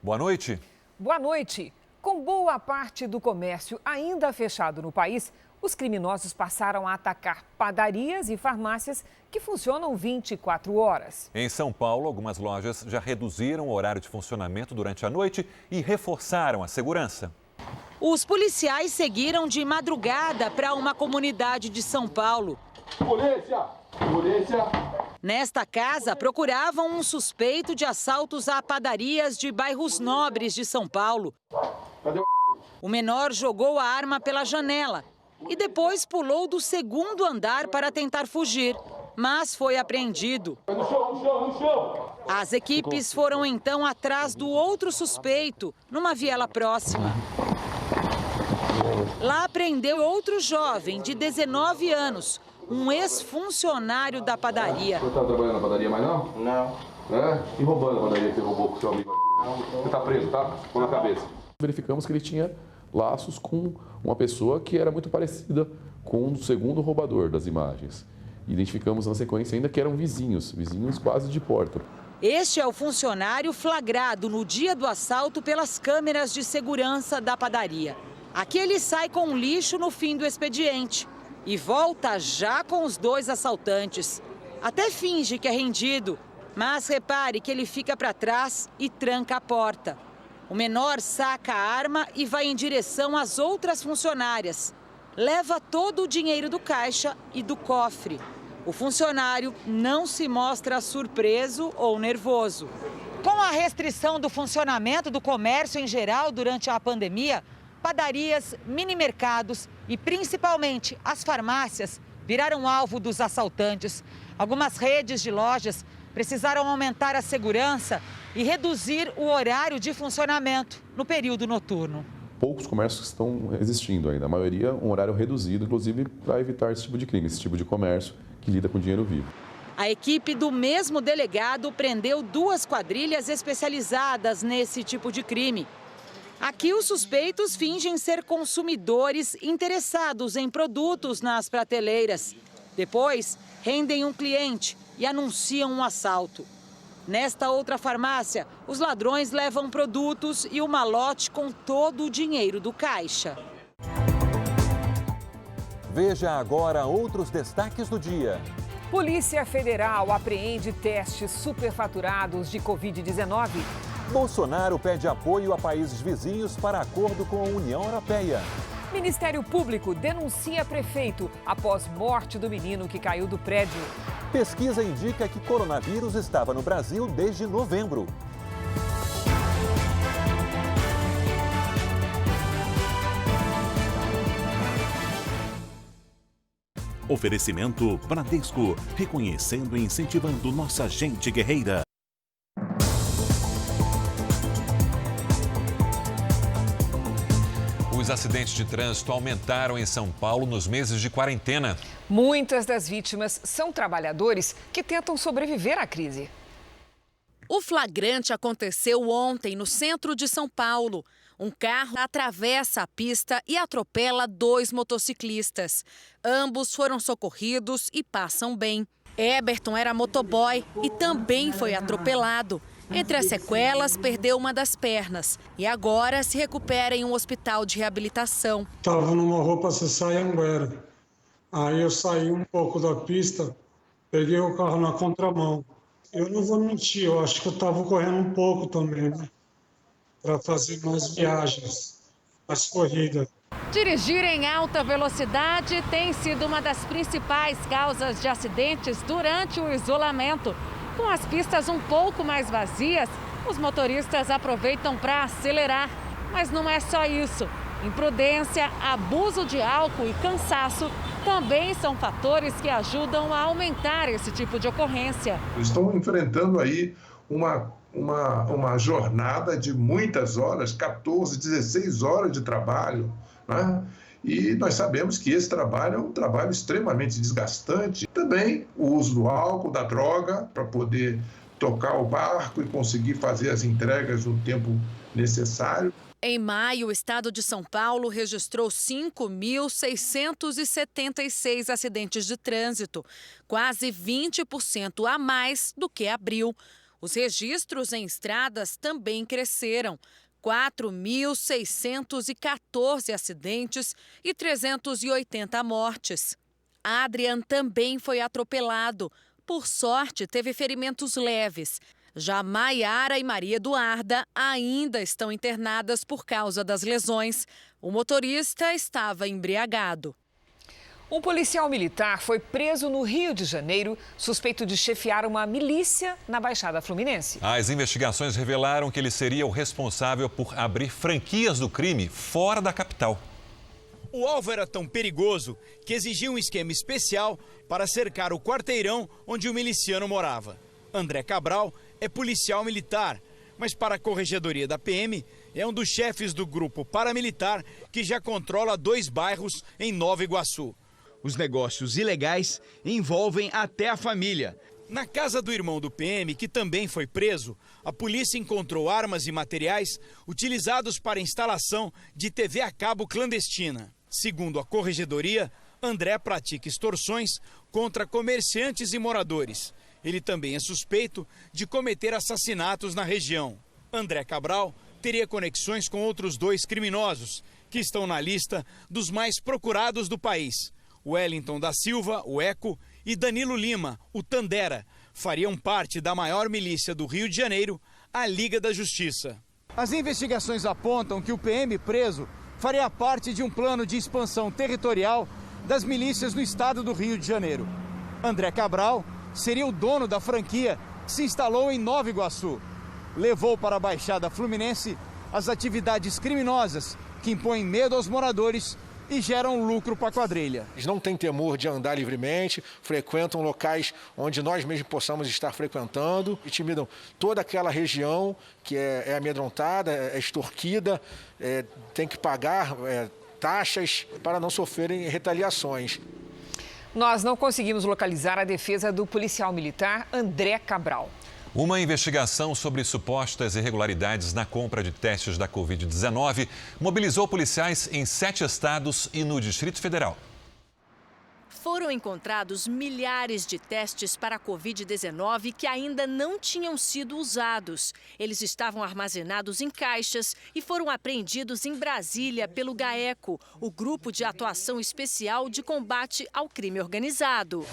Boa noite. Boa noite. Com boa parte do comércio ainda fechado no país, os criminosos passaram a atacar padarias e farmácias que funcionam 24 horas. Em São Paulo, algumas lojas já reduziram o horário de funcionamento durante a noite e reforçaram a segurança. Os policiais seguiram de madrugada para uma comunidade de São Paulo. Polícia! Polícia! Nesta casa, procuravam um suspeito de assaltos a padarias de bairros nobres de São Paulo. O menor jogou a arma pela janela e depois pulou do segundo andar para tentar fugir, mas foi apreendido. No chão! As equipes foram então atrás do outro suspeito, numa viela próxima. Lá prendeu outro jovem de 19 anos, um ex-funcionário da padaria. Você tá trabalhando na padaria mais não? Não. É? E roubando a padaria que você roubou com seu amigo? Você tá preso, tá? Põe na cabeça. Verificamos que ele tinha laços com uma pessoa que era muito parecida com o segundo roubador das imagens. Identificamos na sequência ainda que eram vizinhos quase de porta. Este é o funcionário flagrado no dia do assalto pelas câmeras de segurança da padaria. Aqui ele sai com lixo no fim do expediente e volta já com os dois assaltantes. Até finge que é rendido, mas repare que ele fica para trás e tranca a porta. O menor saca a arma e vai em direção às outras funcionárias. Leva todo o dinheiro do caixa e do cofre. O funcionário não se mostra surpreso ou nervoso. Com a restrição do funcionamento do comércio em geral durante a pandemia, padarias, mini-mercados e principalmente as farmácias viraram alvo dos assaltantes. Algumas redes de lojas precisaram aumentar a segurança e reduzir o horário de funcionamento no período noturno. Poucos comércios estão existindo ainda, a maioria um horário reduzido, inclusive para evitar esse tipo de crime, esse tipo de comércio que lida com dinheiro vivo. A equipe do mesmo delegado prendeu 2 quadrilhas especializadas nesse tipo de crime. Aqui, os suspeitos fingem ser consumidores interessados em produtos nas prateleiras. Depois, rendem um cliente e anunciam um assalto. Nesta outra farmácia, os ladrões levam produtos e o malote com todo o dinheiro do caixa. Veja agora outros destaques do dia. Polícia Federal apreende testes superfaturados de Covid-19. Bolsonaro pede apoio a países vizinhos para acordo com a União Europeia. Ministério Público denuncia prefeito após morte do menino que caiu do prédio. Pesquisa indica que coronavírus estava no Brasil desde novembro. Oferecimento Bradesco, reconhecendo e incentivando nossa gente guerreira. Os acidentes de trânsito aumentaram em São Paulo nos meses de quarentena. Muitas das vítimas são trabalhadores que tentam sobreviver à crise. O flagrante aconteceu ontem no centro de São Paulo. Um carro atravessa a pista e atropela 2 motociclistas. Ambos foram socorridos e passam bem. Eberton era motoboy e também foi atropelado. Entre as sequelas, perdeu uma das pernas e agora se recupera em um hospital de reabilitação. Estava numa roupa Anguera. Aí eu saí um pouco da pista, peguei o carro na contramão. Eu não vou mentir, eu acho que eu estava correndo um pouco também, né? Para fazer mais viagens, mais corridas. Dirigir em alta velocidade tem sido uma das principais causas de acidentes durante o isolamento. Com as pistas um pouco mais vazias, os motoristas aproveitam para acelerar. Mas não é só isso. Imprudência, abuso de álcool e cansaço também são fatores que ajudam a aumentar esse tipo de ocorrência. Estão enfrentando aí uma jornada de muitas horas, 14, 16 horas de trabalho, né? E nós sabemos que esse trabalho é um trabalho extremamente desgastante. Também o uso do álcool, da droga, para poder tocar o barco e conseguir fazer as entregas no tempo necessário. Em maio, o estado de São Paulo registrou 5.676 acidentes de trânsito, quase 20% a mais do que abril. Os registros em estradas também cresceram. 4.614 acidentes e 380 mortes. Adrian também foi atropelado. Por sorte, teve ferimentos leves. Já Maiara e Maria Eduarda ainda estão internadas por causa das lesões. O motorista estava embriagado. Um policial militar foi preso no Rio de Janeiro, suspeito de chefiar uma milícia na Baixada Fluminense. As investigações revelaram que ele seria o responsável por abrir franquias do crime fora da capital. O alvo era tão perigoso que exigia um esquema especial para cercar o quarteirão onde o miliciano morava. André Cabral é policial militar, mas para a corregedoria da PM é um dos chefes do grupo paramilitar que já controla 2 bairros em Nova Iguaçu. Os negócios ilegais envolvem até a família. Na casa do irmão do PM, que também foi preso, a polícia encontrou armas e materiais utilizados para a instalação de TV a cabo clandestina. Segundo a corregedoria, André pratica extorsões contra comerciantes e moradores. Ele também é suspeito de cometer assassinatos na região. André Cabral teria conexões com outros 2 criminosos, que estão na lista dos mais procurados do país. Wellington da Silva, o Eco, e Danilo Lima, o Tandera, fariam parte da maior milícia do Rio de Janeiro, a Liga da Justiça. As investigações apontam que o PM preso faria parte de um plano de expansão territorial das milícias no estado do Rio de Janeiro. André Cabral seria o dono da franquia que se instalou em Nova Iguaçu. Levou para a Baixada Fluminense as atividades criminosas que impõem medo aos moradores e geram lucro para a quadrilha. Eles não têm temor de andar livremente, frequentam locais onde nós mesmos possamos estar frequentando, intimidam toda aquela região que é amedrontada, é extorquida, tem que pagar taxas para não sofrerem retaliações. Nós não conseguimos localizar a defesa do policial militar André Cabral. Uma investigação sobre supostas irregularidades na compra de testes da Covid-19 mobilizou policiais em 7 estados e no Distrito Federal. Foram encontrados milhares de testes para a Covid-19 que ainda não tinham sido usados. Eles estavam armazenados em caixas e foram apreendidos em Brasília pelo GAECO, o Grupo de Atuação Especial de Combate ao Crime Organizado.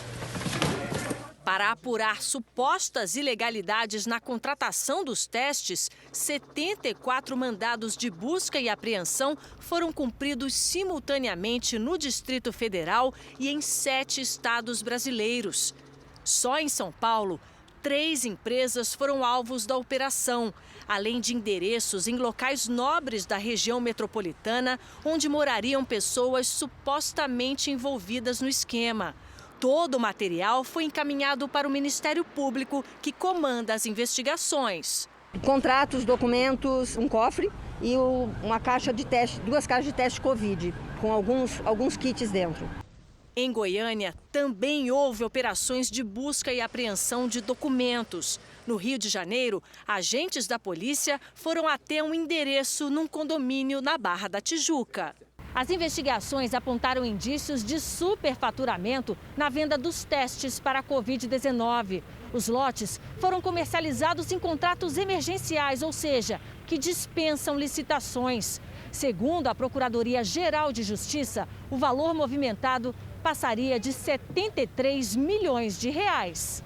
Para apurar supostas ilegalidades na contratação dos testes, 74 mandados de busca e apreensão foram cumpridos simultaneamente no Distrito Federal e em 7 estados brasileiros. Só em São Paulo, 3 empresas foram alvos da operação, além de endereços em locais nobres da região metropolitana, onde morariam pessoas supostamente envolvidas no esquema. Todo o material foi encaminhado para o Ministério Público, que comanda as investigações. Contratos, documentos, um cofre e uma caixa de teste, 2 caixas de teste Covid, com alguns kits dentro. Em Goiânia, também houve operações de busca e apreensão de documentos. No Rio de Janeiro, agentes da polícia foram até um endereço num condomínio na Barra da Tijuca. As investigações apontaram indícios de superfaturamento na venda dos testes para a Covid-19. Os lotes foram comercializados em contratos emergenciais, ou seja, que dispensam licitações. Segundo a Procuradoria-Geral de Justiça, o valor movimentado passaria de 73 milhões de reais.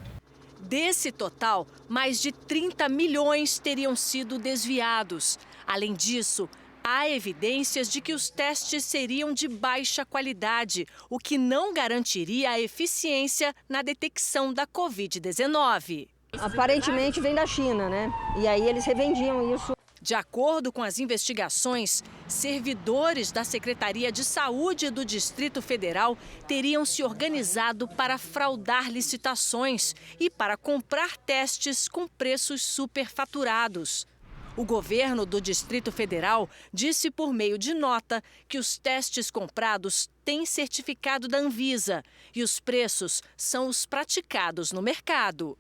Desse total, mais de 30 milhões teriam sido desviados. Além disso, há evidências de que os testes seriam de baixa qualidade, o que não garantiria a eficiência na detecção da Covid-19. Aparentemente vem da China, né? E aí eles revendiam isso. De acordo com as investigações, servidores da Secretaria de Saúde do Distrito Federal teriam se organizado para fraudar licitações e para comprar testes com preços superfaturados. O governo do Distrito Federal disse por meio de nota que os testes comprados têm certificado da Anvisa e os preços são os praticados no mercado.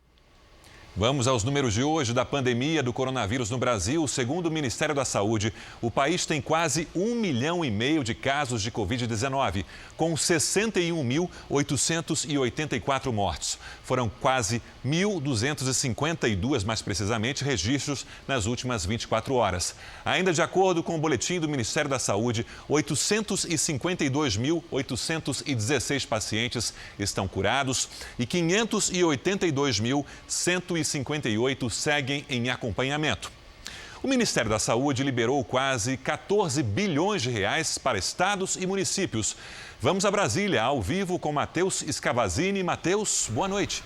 Vamos aos números de hoje da pandemia do coronavírus no Brasil. Segundo o Ministério da Saúde, o país tem quase 1,5 milhão de casos de Covid-19. com 61.884 mortos. Foram quase 1.252, mais precisamente, registros nas últimas 24 horas. Ainda de acordo com o boletim do Ministério da Saúde, 852.816 pacientes estão curados e 582.158 seguem em acompanhamento. O Ministério da Saúde liberou quase 14 bilhões de reais para estados e municípios. Vamos a Brasília, ao vivo, com Matheus Scavazini. Matheus, boa noite.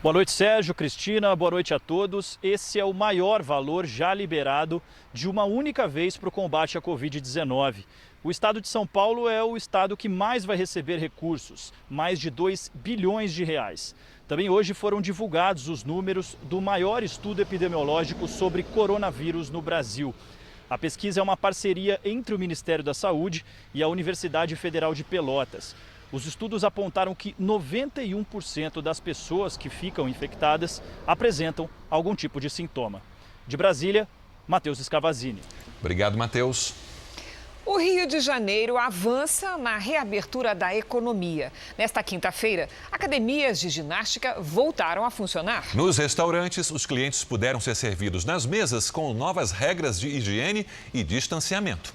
Boa noite, Sérgio, Cristina, boa noite a todos. Esse é o maior valor já liberado de uma única vez para o combate à Covid-19. O estado de São Paulo é o estado que mais vai receber recursos, mais de 2 bilhões de reais. Também hoje foram divulgados os números do maior estudo epidemiológico sobre coronavírus no Brasil. A pesquisa é uma parceria entre o Ministério da Saúde e a Universidade Federal de Pelotas. Os estudos apontaram que 91% das pessoas que ficam infectadas apresentam algum tipo de sintoma. De Brasília, Matheus Scavazini. Obrigado, Matheus. O Rio de Janeiro avança na reabertura da economia. Nesta quinta-feira, academias de ginástica voltaram a funcionar. Nos restaurantes, os clientes puderam ser servidos nas mesas com novas regras de higiene e distanciamento.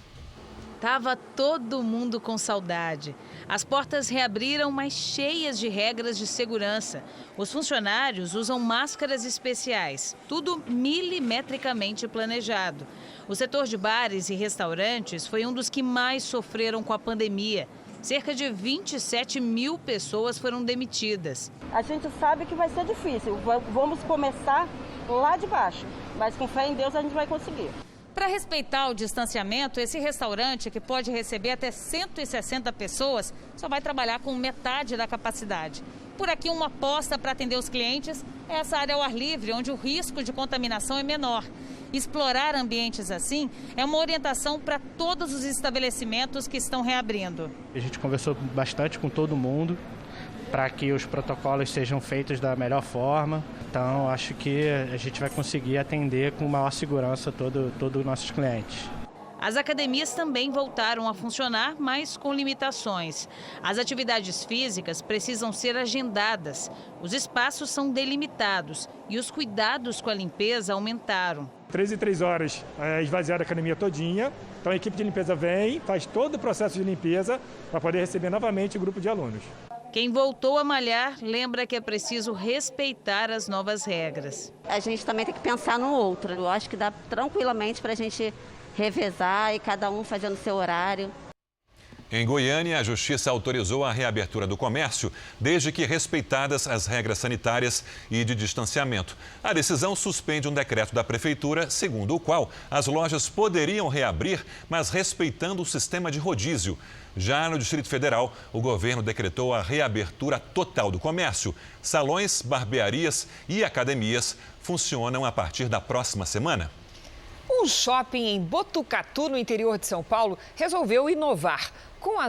Tava todo mundo com saudade. As portas reabriram, mas cheias de regras de segurança. Os funcionários usam máscaras especiais, tudo milimetricamente planejado. O setor de bares e restaurantes foi um dos que mais sofreram com a pandemia. Cerca de 27 mil pessoas foram demitidas. A gente sabe que vai ser difícil, vamos começar lá de baixo, mas com fé em Deus a gente vai conseguir. Para respeitar o distanciamento, esse restaurante, que pode receber até 160 pessoas, só vai trabalhar com metade da capacidade. Por aqui, uma aposta para atender os clientes é essa área ao ar livre, onde o risco de contaminação é menor. Explorar ambientes assim é uma orientação para todos os estabelecimentos que estão reabrindo. A gente conversou bastante com todo mundo para que os protocolos sejam feitos da melhor forma. Então, acho que a gente vai conseguir atender com maior segurança todos os nossos clientes. As academias também voltaram a funcionar, mas com limitações. As atividades físicas precisam ser agendadas, os espaços são delimitados e os cuidados com a limpeza aumentaram. 3 em 3 horas é esvaziar a academia todinha, então a equipe de limpeza vem, faz todo o processo de limpeza para poder receber novamente o grupo de alunos. Quem voltou a malhar lembra que é preciso respeitar as novas regras. A gente também tem que pensar no outro. Eu acho que dá tranquilamente para a gente revezar e cada um fazendo seu horário. Em Goiânia, a Justiça autorizou a reabertura do comércio, desde que respeitadas as regras sanitárias e de distanciamento. A decisão suspende um decreto da Prefeitura, segundo o qual as lojas poderiam reabrir, mas respeitando o sistema de rodízio. Já no Distrito Federal, o governo decretou a reabertura total do comércio. Salões, barbearias e academias funcionam a partir da próxima semana. Um shopping em Botucatu, no interior de São Paulo, resolveu inovar. Como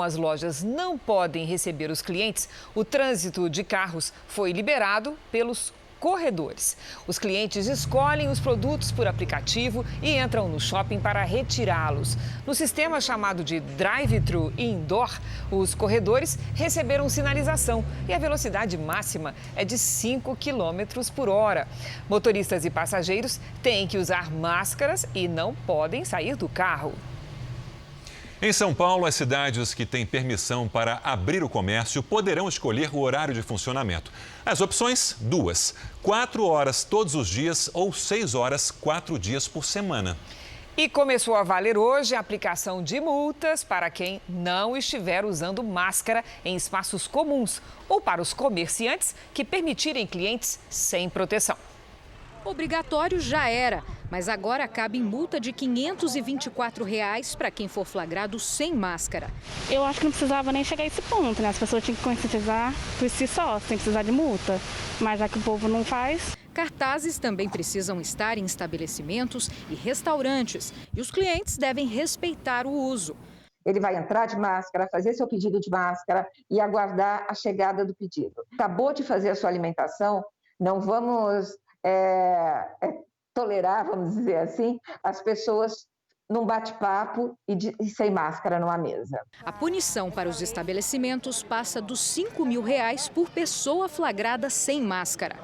as lojas não podem receber os clientes, o trânsito de carros foi liberado pelos corredores. Os clientes escolhem os produtos por aplicativo e entram no shopping para retirá-los. No sistema chamado de drive-thru indoor, os corredores receberam sinalização e a velocidade máxima é de 5 km por hora. Motoristas e passageiros têm que usar máscaras e não podem sair do carro. Em São Paulo, as cidades que têm permissão para abrir o comércio poderão escolher o horário de funcionamento. As opções, 2: 4 horas todos os dias ou 6 horas, 4 dias por semana. E começou a valer hoje a aplicação de multas para quem não estiver usando máscara em espaços comuns ou para os comerciantes que permitirem clientes sem proteção. Obrigatório já era, mas agora cabe em multa de R$ 524 para quem for flagrado sem máscara. Eu acho que não precisava nem chegar a esse ponto, né? As pessoas tinham que conscientizar por si só, sem precisar de multa. Mas já que o povo não faz... Cartazes também precisam estar em estabelecimentos e restaurantes. E os clientes devem respeitar o uso. Ele vai entrar de máscara, fazer seu pedido de máscara e aguardar a chegada do pedido. Acabou de fazer a sua alimentação, não vamos... tolerar, vamos dizer assim, as pessoas num bate-papo e sem máscara numa mesa. A punição para os estabelecimentos passa dos R$5.000 por pessoa flagrada sem máscara.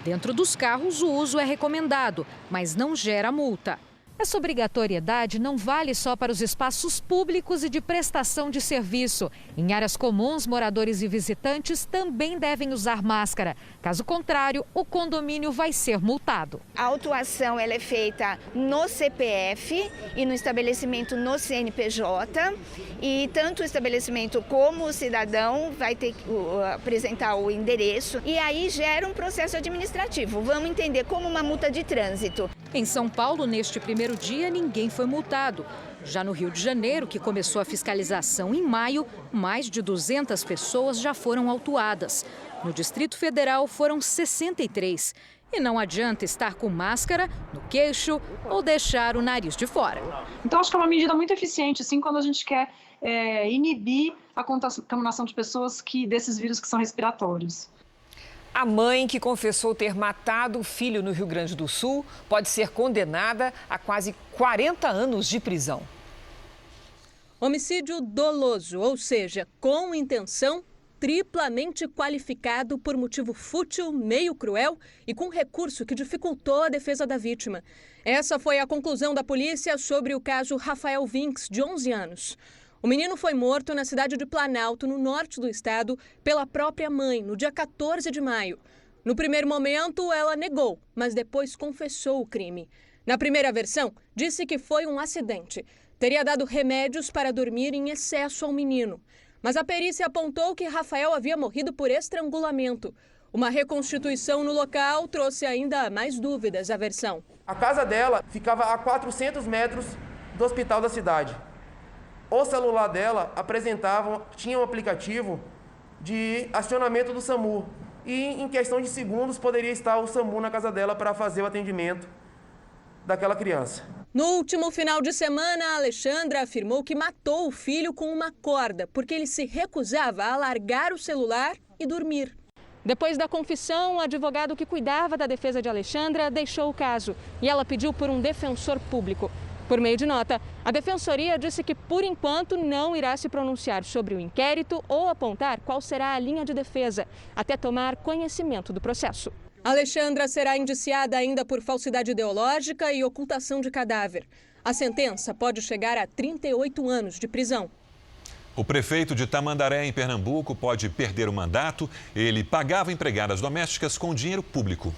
Dentro dos carros, o uso é recomendado, mas não gera multa. Essa obrigatoriedade não vale só para os espaços públicos e de prestação de serviço. Em áreas comuns, moradores e visitantes também devem usar máscara. Caso contrário, o condomínio vai ser multado. A autuação ela é feita no CPF e no estabelecimento no CNPJ. E tanto o estabelecimento como o cidadão vai ter que apresentar o endereço. E aí gera um processo administrativo. Vamos entender como uma multa de trânsito. Em São Paulo, neste primeiro dia, ninguém foi multado. Já no Rio de Janeiro, que começou a fiscalização em maio, mais de 200 pessoas já foram autuadas. No Distrito Federal, foram 63. E não adianta estar com máscara no queixo ou deixar o nariz de fora. Então, acho que é uma medida muito eficiente, assim, quando a gente quer inibir a contaminação de pessoas desses vírus que são respiratórios. A mãe que confessou ter matado o filho no Rio Grande do Sul pode ser condenada a quase 40 anos de prisão. Homicídio doloso, ou seja, com intenção, triplamente qualificado por motivo fútil, meio cruel e com recurso que dificultou a defesa da vítima. Essa foi a conclusão da polícia sobre o caso Rafael Vinks, de 11 anos. O menino foi morto na cidade de Planalto, no norte do estado, pela própria mãe, no dia 14 de maio. No primeiro momento, ela negou, mas depois confessou o crime. Na primeira versão, disse que foi um acidente. Teria dado remédios para dormir em excesso ao menino. Mas a perícia apontou que Rafael havia morrido por estrangulamento. Uma reconstituição no local trouxe ainda mais dúvidas à versão. A casa dela ficava a 400 metros do hospital da cidade. O celular dela tinha um aplicativo de acionamento do SAMU. E em questão de segundos poderia estar o SAMU na casa dela para fazer o atendimento daquela criança. No último final de semana, a Alexandra afirmou que matou o filho com uma corda, porque ele se recusava a largar o celular e dormir. Depois da confissão, o advogado que cuidava da defesa de Alexandra deixou o caso e ela pediu por um defensor público. Por meio de nota, a Defensoria disse que, por enquanto, não irá se pronunciar sobre o inquérito ou apontar qual será a linha de defesa, até tomar conhecimento do processo. Alexandra será indiciada ainda por falsidade ideológica e ocultação de cadáver. A sentença pode chegar a 38 anos de prisão. O prefeito de Tamandaré, em Pernambuco, pode perder o mandato. Ele pagava empregadas domésticas com dinheiro público.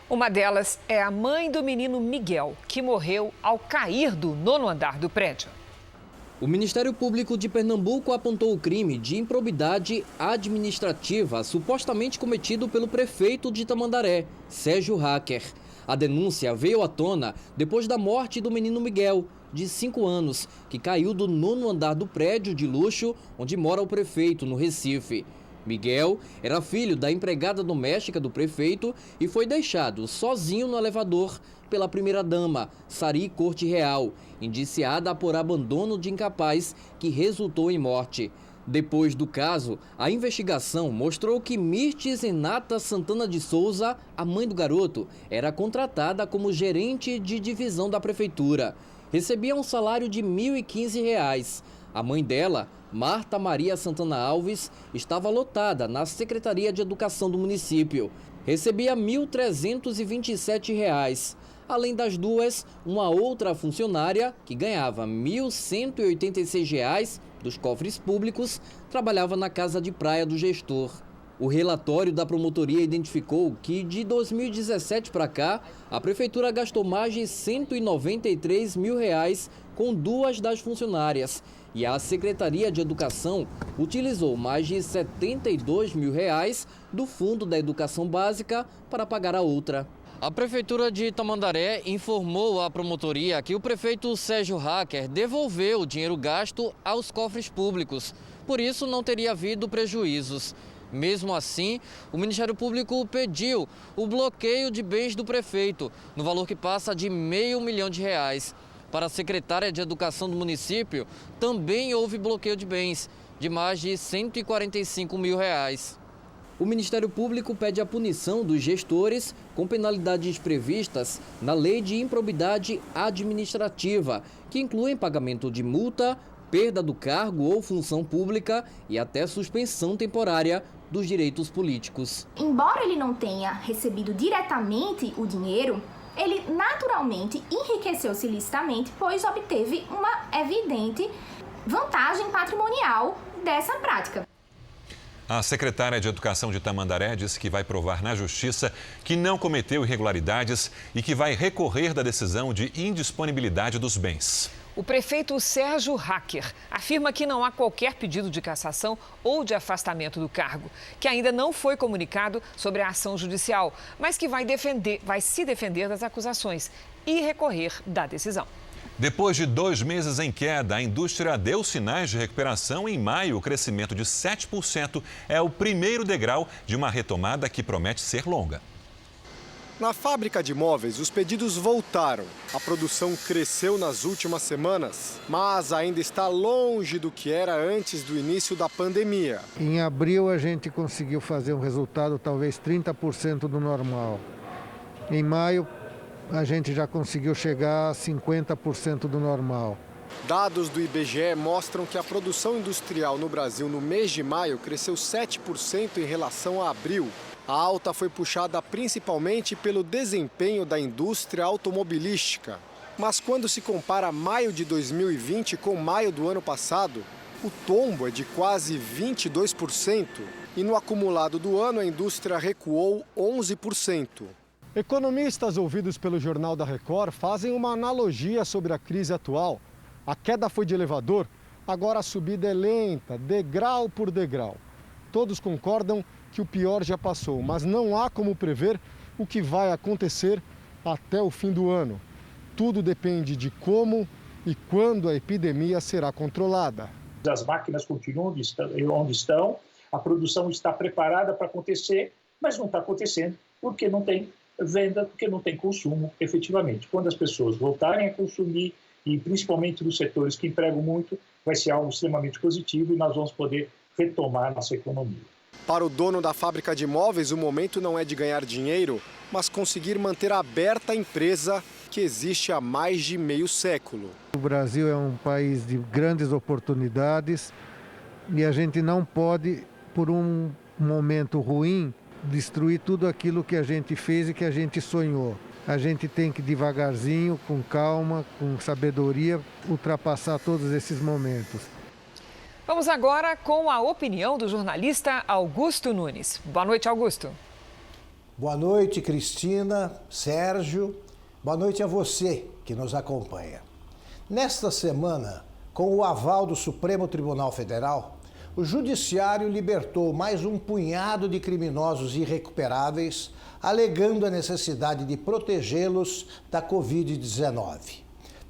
Uma delas é a mãe do menino Miguel, que morreu ao cair do 9º andar do prédio. O Ministério Público de Pernambuco apontou o crime de improbidade administrativa supostamente cometido pelo prefeito de Tamandaré, Sérgio Hacker. A denúncia veio à tona depois da morte do menino Miguel, de 5 anos, que caiu do 9º andar do prédio de luxo onde mora o prefeito, no Recife. Miguel era filho da empregada doméstica do prefeito e foi deixado sozinho no elevador pela primeira-dama, Sari Corte Real, indiciada por abandono de incapaz que resultou em morte. Depois do caso, a investigação mostrou que Mirtes Renata Santana de Souza, a mãe do garoto, era contratada como gerente de divisão da prefeitura. Recebia um salário de R$ 1.015. A mãe dela, Marta Maria Santana Alves, estava lotada na Secretaria de Educação do município. Recebia R$ 1.327. Além das duas, uma outra funcionária, que ganhava R$ 1.186 dos cofres públicos, trabalhava na casa de praia do gestor. O relatório da promotoria identificou que, de 2017 para cá, a prefeitura gastou mais de R$ 193 mil com duas das funcionárias. E a Secretaria de Educação utilizou mais de R$ 72 mil do Fundo da Educação Básica para pagar a outra. A Prefeitura de Tamandaré informou à promotoria que o prefeito Sérgio Hacker devolveu o dinheiro gasto aos cofres públicos. Por isso, não teria havido prejuízos. Mesmo assim, o Ministério Público pediu o bloqueio de bens do prefeito, no valor que passa de R$500 mil. Para a secretária de Educação do município, também houve bloqueio de bens, de mais de R$ 145 mil. O Ministério Público pede a punição dos gestores com penalidades previstas na Lei de Improbidade Administrativa, que incluem pagamento de multa, perda do cargo ou função pública e até suspensão temporária dos direitos políticos. Embora ele não tenha recebido diretamente o dinheiro, ele naturalmente enriqueceu-se ilicitamente, pois obteve uma evidente vantagem patrimonial dessa prática. A secretária de Educação de Tamandaré disse que vai provar na Justiça que não cometeu irregularidades e que vai recorrer da decisão de indisponibilidade dos bens. O prefeito Sérgio Hacker afirma que não há qualquer pedido de cassação ou de afastamento do cargo, que ainda não foi comunicado sobre a ação judicial, mas que vai se defender das acusações e recorrer da decisão. Depois de 2 meses em queda, a indústria deu sinais de recuperação. Em maio, o crescimento de 7% é o primeiro degrau de uma retomada que promete ser longa. Na fábrica de móveis, os pedidos voltaram. A produção cresceu nas últimas semanas, mas ainda está longe do que era antes do início da pandemia. Em abril, a gente conseguiu fazer um resultado talvez 30% do normal. Em maio, a gente já conseguiu chegar a 50% do normal. Dados do IBGE mostram que a produção industrial no Brasil no mês de maio cresceu 7% em relação a abril. A alta foi puxada principalmente pelo desempenho da indústria automobilística. Mas quando se compara maio de 2020 com maio do ano passado, o tombo é de quase 22%. E no acumulado do ano, a indústria recuou 11%. Economistas ouvidos pelo Jornal da Record fazem uma analogia sobre a crise atual. A queda foi de elevador, agora a subida é lenta, degrau por degrau. Todos concordam que o pior já passou, mas não há como prever o que vai acontecer até o fim do ano. Tudo depende de como e quando a epidemia será controlada. As máquinas continuam onde estão, a produção está preparada para acontecer, mas não está acontecendo porque não tem venda, porque não tem consumo efetivamente. Quando as pessoas voltarem a consumir, e principalmente nos setores que empregam muito, vai ser algo extremamente positivo e nós vamos poder retomar nossa economia. Para o dono da fábrica de móveis, o momento não é de ganhar dinheiro, mas conseguir manter aberta a empresa que existe há mais de meio século. O Brasil é um país de grandes oportunidades e a gente não pode, por um momento ruim, destruir tudo aquilo que a gente fez e que a gente sonhou. A gente tem que devagarzinho, com calma, com sabedoria, ultrapassar todos esses momentos. Vamos agora com a opinião do jornalista Augusto Nunes. Boa noite, Augusto. Boa noite, Cristina, Sérgio. Boa noite a você que nos acompanha. Nesta semana, com o aval do Supremo Tribunal Federal, o Judiciário libertou mais um punhado de criminosos irrecuperáveis, alegando a necessidade de protegê-los da Covid-19.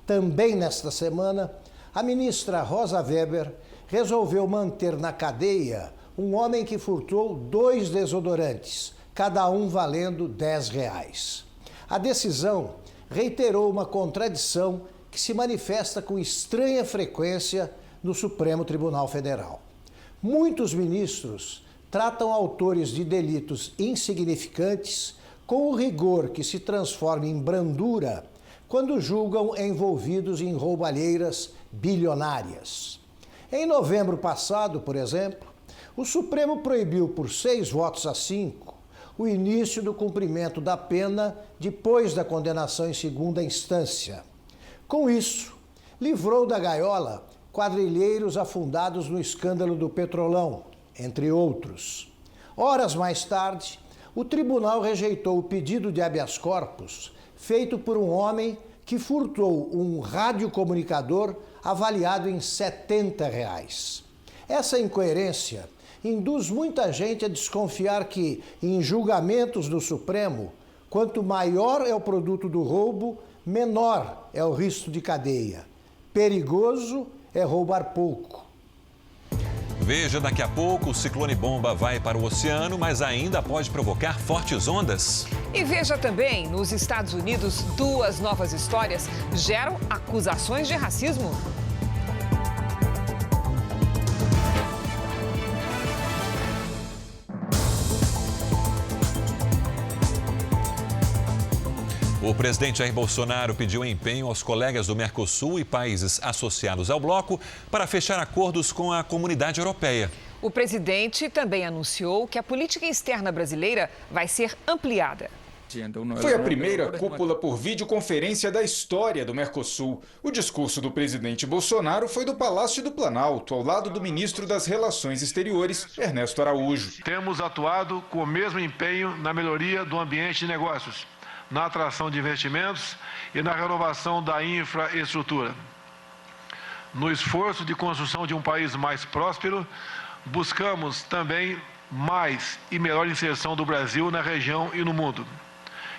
Também nesta semana, a ministra Rosa Weber resolveu manter na cadeia um homem que furtou 2 desodorantes, cada um valendo R$10. A decisão reiterou uma contradição que se manifesta com estranha frequência no Supremo Tribunal Federal. Muitos ministros tratam autores de delitos insignificantes com o rigor que se transforma em brandura quando julgam envolvidos em roubalheiras bilionárias. Em novembro passado, por exemplo, o Supremo proibiu por 6 votos a 5 o início do cumprimento da pena depois da condenação em segunda instância. Com isso, livrou da gaiola quadrilheiros afundados no escândalo do Petrolão, entre outros. Horas mais tarde, o tribunal rejeitou o pedido de habeas corpus feito por um homem que furtou um radiocomunicador avaliado em R$70. Essa incoerência induz muita gente a desconfiar que, em julgamentos do Supremo, quanto maior é o produto do roubo, menor é o risco de cadeia. Perigoso é roubar pouco. Veja daqui a pouco, o ciclone bomba vai para o oceano, mas ainda pode provocar fortes ondas. E veja também, nos Estados Unidos, 2 novas histórias geram acusações de racismo. O presidente Jair Bolsonaro pediu empenho aos colegas do Mercosul e países associados ao bloco para fechar acordos com a comunidade europeia. O presidente também anunciou que a política externa brasileira vai ser ampliada. Foi a primeira cúpula por videoconferência da história do Mercosul. O discurso do presidente Bolsonaro foi do Palácio do Planalto, ao lado do ministro das Relações Exteriores, Ernesto Araújo. Temos atuado com o mesmo empenho na melhoria do ambiente de negócios, na atração de investimentos e na renovação da infraestrutura. No esforço de construção de um país mais próspero, buscamos também mais e melhor inserção do Brasil na região e no mundo.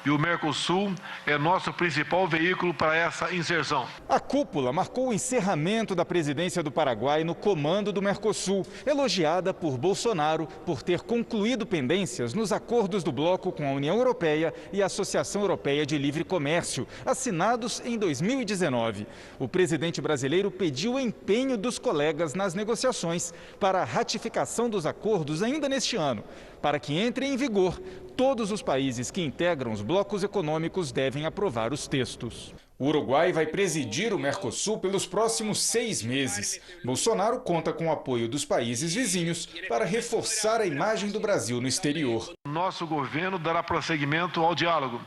E o Mercosul é nosso principal veículo para essa inserção. A cúpula marcou o encerramento da presidência do Paraguai no comando do Mercosul, elogiada por Bolsonaro por ter concluído pendências nos acordos do bloco com a União Europeia e a Associação Europeia de Livre Comércio, assinados em 2019. O presidente brasileiro pediu o empenho dos colegas nas negociações para a ratificação dos acordos ainda neste ano. Para que entrem em vigor, todos os países que integram os blocos econômicos devem aprovar os textos. O Uruguai vai presidir o Mercosul pelos próximos 6 meses. Bolsonaro conta com o apoio dos países vizinhos para reforçar a imagem do Brasil no exterior. Nosso governo dará prosseguimento ao diálogo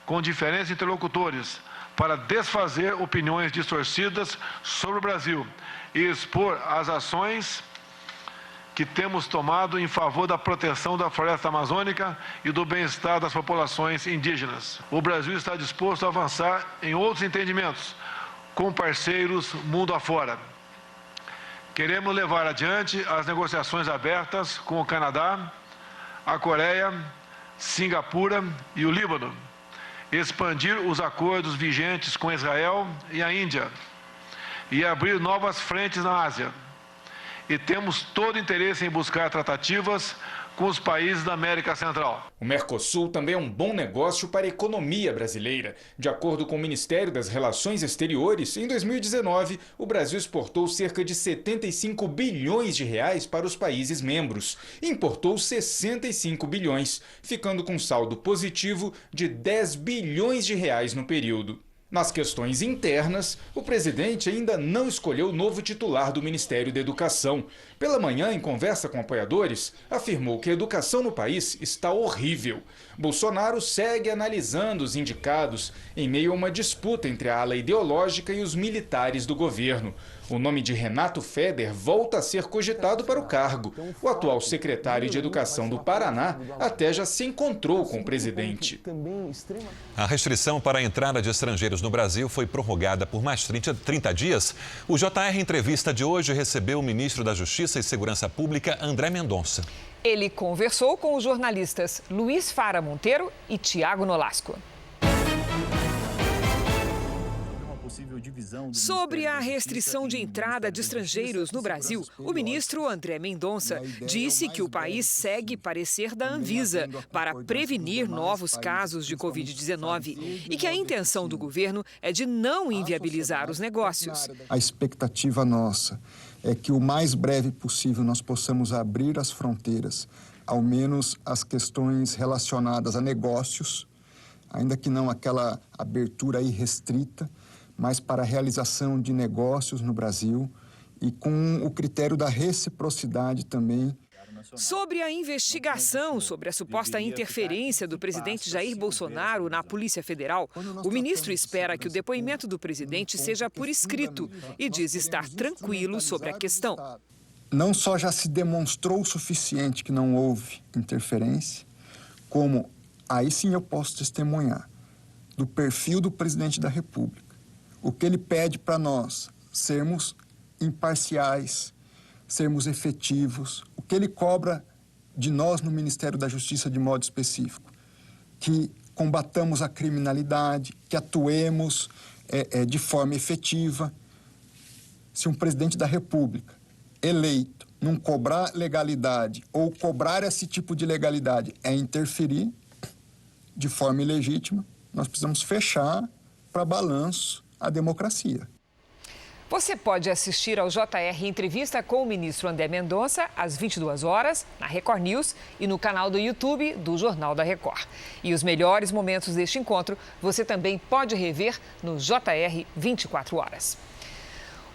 com diferentes interlocutores para desfazer opiniões distorcidas sobre o Brasil e expor as ações que temos tomado em favor da proteção da floresta amazônica e do bem-estar das populações indígenas. O Brasil está disposto a avançar em outros entendimentos com parceiros mundo afora. Queremos levar adiante as negociações abertas com o Canadá, a Coreia, Singapura e o Líbano, expandir os acordos vigentes com Israel e a Índia e abrir novas frentes na Ásia. E temos todo interesse em buscar tratativas com os países da América Central. O Mercosul também é um bom negócio para a economia brasileira. De acordo com o Ministério das Relações Exteriores, em 2019, o Brasil exportou cerca de 75 bilhões de reais para os países membros e importou 65 bilhões, ficando com saldo positivo de 10 bilhões de reais no período. Nas questões internas, o presidente ainda não escolheu o novo titular do Ministério da Educação. Pela manhã, em conversa com apoiadores, afirmou que a educação no país está horrível. Bolsonaro segue analisando os indicados em meio a uma disputa entre a ala ideológica e os militares do governo. O nome de Renato Feder volta a ser cogitado para o cargo. O atual secretário de Educação do Paraná até já se encontrou com o presidente. A restrição para a entrada de estrangeiros no Brasil foi prorrogada por mais 30 dias. O JR Entrevista de hoje recebeu o ministro da Justiça e Segurança Pública, André Mendonça. Ele conversou com os jornalistas Luiz Fara Monteiro e Tiago Nolasco. Sobre a restrição de entrada de estrangeiros no Brasil, o ministro André Mendonça disse que o país segue parecer da Anvisa para prevenir novos casos de Covid-19 e que a intenção do governo é de não inviabilizar os negócios. A expectativa nossa é que o mais breve possível nós possamos abrir as fronteiras, ao menos as questões relacionadas a negócios, ainda que não aquela abertura irrestrita, mas para a realização de negócios no Brasil e com o critério da reciprocidade também. Sobre a investigação sobre a suposta interferência do presidente Jair Bolsonaro na Polícia Federal, o ministro espera que o depoimento do presidente seja por escrito e diz estar tranquilo sobre a questão. Não só já se demonstrou o suficiente que não houve interferência, como aí sim eu posso testemunhar do perfil do presidente da República. O que ele pede para nós, sermos imparciais, sermos efetivos, o que ele cobra de nós no Ministério da Justiça de modo específico, que combatamos a criminalidade, que atuemos de forma efetiva. Se um presidente da República eleito não cobrar legalidade ou cobrar esse tipo de legalidade é interferir de forma ilegítima, nós precisamos fechar para balanço a democracia. Você pode assistir ao JR Entrevista com o ministro André Mendonça às 22 horas, na Record News e no canal do YouTube do Jornal da Record. E os melhores momentos deste encontro você também pode rever no JR 24 horas.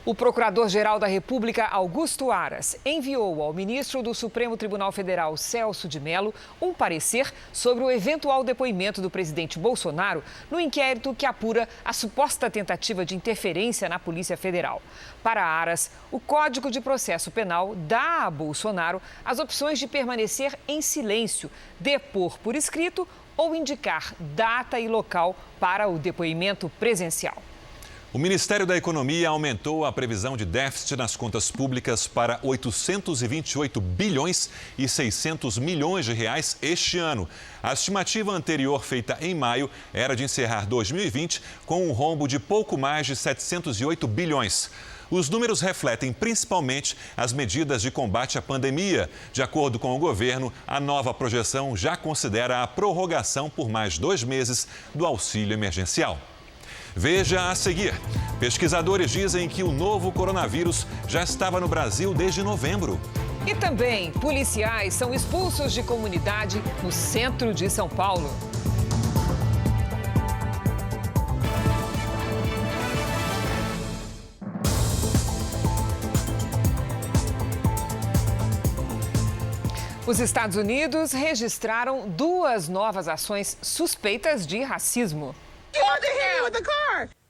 O Procurador-Geral da República, Augusto Aras, enviou ao ministro do Supremo Tribunal Federal, Celso de Mello, um parecer sobre o eventual depoimento do presidente Bolsonaro no inquérito que apura a suposta tentativa de interferência na Polícia Federal. Para Aras, o Código de Processo Penal dá a Bolsonaro as opções de permanecer em silêncio, depor por escrito ou indicar data e local para o depoimento presencial. O Ministério da Economia aumentou a previsão de déficit nas contas públicas para 828 bilhões e 600 milhões de reais este ano. A estimativa anterior, feita em maio, era de encerrar 2020 com um rombo de pouco mais de 708 bilhões. Os números refletem principalmente as medidas de combate à pandemia. De acordo com o governo, a nova projeção já considera a prorrogação por mais 2 meses do auxílio emergencial. Veja a seguir. Pesquisadores dizem que o novo coronavírus já estava no Brasil desde novembro. E também, policiais são expulsos de comunidade no centro de São Paulo. Os Estados Unidos registraram 2 novas ações suspeitas de racismo.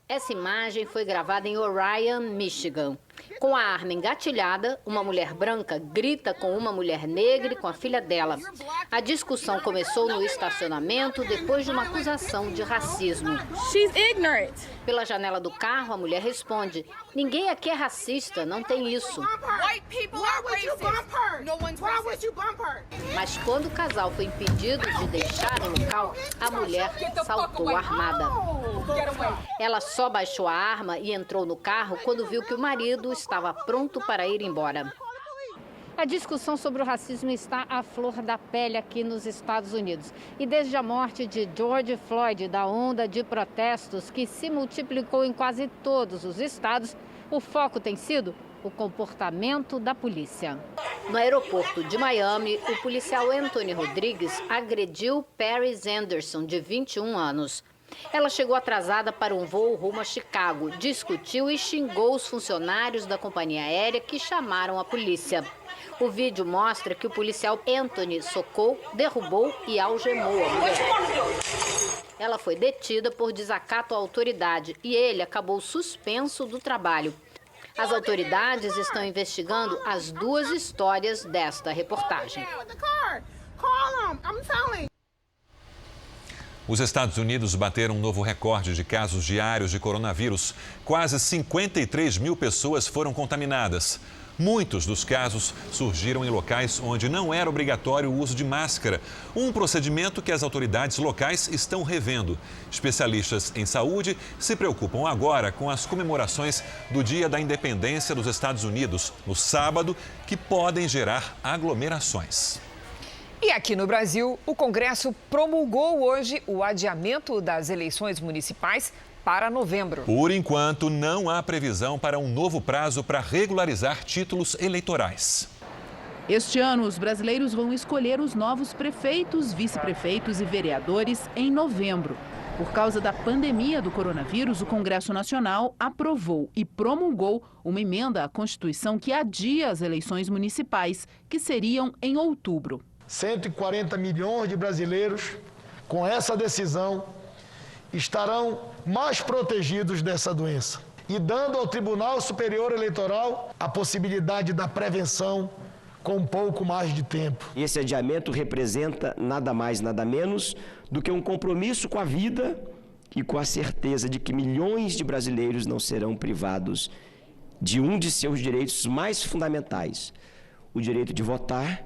Essa imagem foi gravada em Orion, Michigan. Com a arma engatilhada, uma mulher branca grita com uma mulher negra e com a filha dela. A discussão começou no estacionamento depois de uma acusação de racismo. She's ignorant. Pela janela do carro, a mulher responde: "Ninguém aqui é racista, não tem isso." Mas quando o casal foi impedido de deixar o local, a mulher saltou armada. Ela só baixou a arma e entrou no carro quando viu que o marido estava pronto para ir embora. A discussão sobre o racismo está à flor da pele aqui nos Estados Unidos. E desde a morte de George Floyd, da onda de protestos que se multiplicou em quase todos os estados, o foco tem sido o comportamento da polícia. No aeroporto de Miami, o policial Anthony Rodrigues agrediu Paris Anderson, de 21 anos. Ela chegou atrasada para um voo rumo a Chicago, discutiu e xingou os funcionários da companhia aérea que chamaram a polícia. O vídeo mostra que o policial Anthony socou, derrubou e algemou a mulher. Ela foi detida por desacato à autoridade e ele acabou suspenso do trabalho. As autoridades estão investigando as 2 histórias desta reportagem. Os Estados Unidos bateram um novo recorde de casos diários de coronavírus. Quase 53 mil pessoas foram contaminadas. Muitos dos casos surgiram em locais onde não era obrigatório o uso de máscara, um procedimento que as autoridades locais estão revendo. Especialistas em saúde se preocupam agora com as comemorações do Dia da Independência dos Estados Unidos, no sábado, que podem gerar aglomerações. E aqui no Brasil, o Congresso promulgou hoje o adiamento das eleições municipais para novembro. Por enquanto, não há previsão para um novo prazo para regularizar títulos eleitorais. Este ano, os brasileiros vão escolher os novos prefeitos, vice-prefeitos e vereadores em novembro. Por causa da pandemia do coronavírus, o Congresso Nacional aprovou e promulgou uma emenda à Constituição que adia as eleições municipais, que seriam em outubro. 140 milhões de brasileiros, com essa decisão, estarão mais protegidos dessa doença e dando ao Tribunal Superior Eleitoral a possibilidade da prevenção com um pouco mais de tempo. Esse adiamento representa nada mais, nada menos do que um compromisso com a vida e com a certeza de que milhões de brasileiros não serão privados de um de seus direitos mais fundamentais, o direito de votar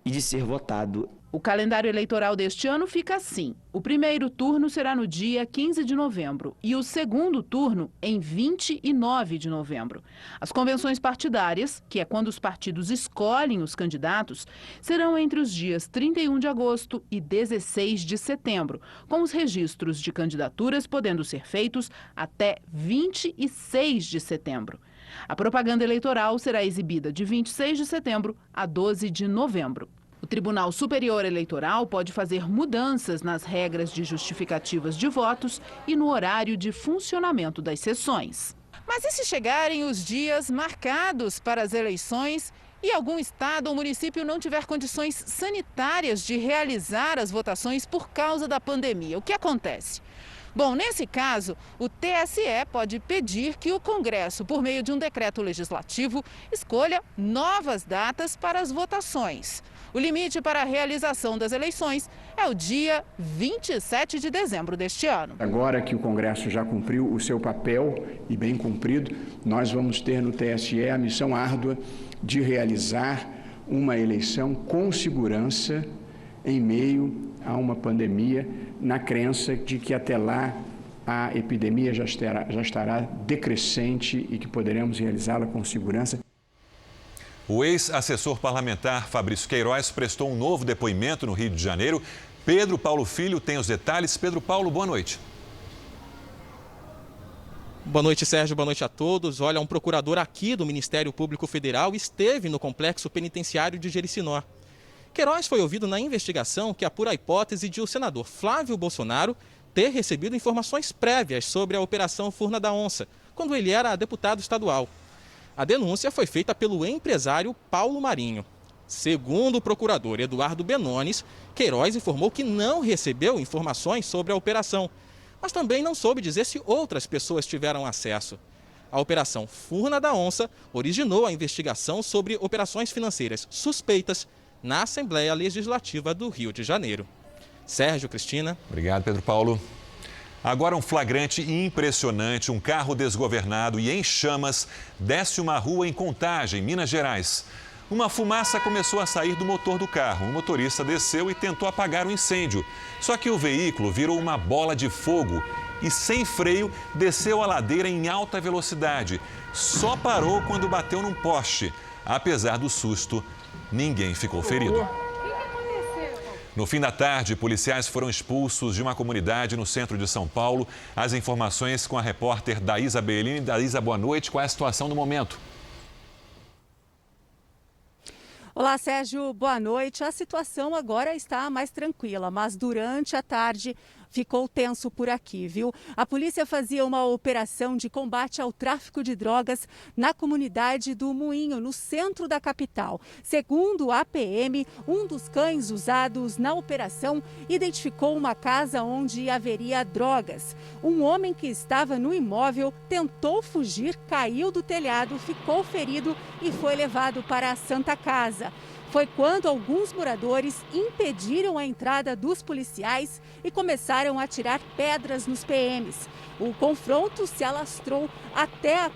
e de ser votado. O calendário eleitoral deste ano fica assim. O primeiro turno será no dia 15 de novembro e o segundo turno em 29 de novembro. As convenções partidárias, que é quando os partidos escolhem os candidatos, serão entre os dias 31 de agosto e 16 de setembro, com os registros de candidaturas podendo ser feitos até 26 de setembro. A propaganda eleitoral será exibida de 26 de setembro a 12 de novembro. O Tribunal Superior Eleitoral pode fazer mudanças nas regras de justificativas de votos e no horário de funcionamento das sessões. Mas e se chegarem os dias marcados para as eleições e algum estado ou município não tiver condições sanitárias de realizar as votações por causa da pandemia? O que acontece? Bom, nesse caso, o TSE pode pedir que o Congresso, por meio de um decreto legislativo, escolha novas datas para as votações. O limite para a realização das eleições é o dia 27 de dezembro deste ano. Agora que o Congresso já cumpriu o seu papel, e bem cumprido, nós vamos ter no TSE a missão árdua de realizar uma eleição com segurança em meio a uma pandemia, na crença de que até lá a epidemia já estará decrescente e que poderemos realizá-la com segurança. O ex-assessor parlamentar Fabrício Queiroz prestou um novo depoimento no Rio de Janeiro. Pedro Paulo Filho tem os detalhes. Pedro Paulo, boa noite. Boa noite, Sérgio. Boa noite a todos. Olha, um procurador aqui do Ministério Público Federal esteve no complexo penitenciário de Jericinó. Queiroz foi ouvido na investigação que apura a hipótese de o senador Flávio Bolsonaro ter recebido informações prévias sobre a Operação Furna da Onça, quando ele era deputado estadual. A denúncia foi feita pelo empresário Paulo Marinho. Segundo o procurador Eduardo Benones, Queiroz informou que não recebeu informações sobre a operação, mas também não soube dizer se outras pessoas tiveram acesso. A Operação Furna da Onça originou a investigação sobre operações financeiras suspeitas na Assembleia Legislativa do Rio de Janeiro. Sérgio, Cristina. Obrigado, Pedro Paulo. Agora um flagrante impressionante. Um carro desgovernado e em chamas desce uma rua em Contagem, Minas Gerais. Uma fumaça começou a sair do motor do carro. O motorista desceu e tentou apagar o incêndio. Só que o veículo virou uma bola de fogo e, sem freio, desceu a ladeira em alta velocidade. Só parou quando bateu num poste. Apesar do susto, ninguém ficou ferido. No fim da tarde, policiais foram expulsos de uma comunidade no centro de São Paulo. As informações com a repórter Daísa Bellini. Daísa, boa noite. Qual é a situação do momento? Olá, Sérgio. Boa noite. A situação agora está mais tranquila, mas durante a tarde ficou tenso por aqui, viu? A polícia fazia uma operação de combate ao tráfico de drogas na comunidade do Moinho, no centro da capital. Segundo a PM, um dos cães usados na operação identificou uma casa onde haveria drogas. Um homem que estava no imóvel tentou fugir, caiu do telhado, ficou ferido e foi levado para a Santa Casa. Foi quando alguns moradores impediram a entrada dos policiais e começaram a atirar pedras nos PMs. O confronto se alastrou até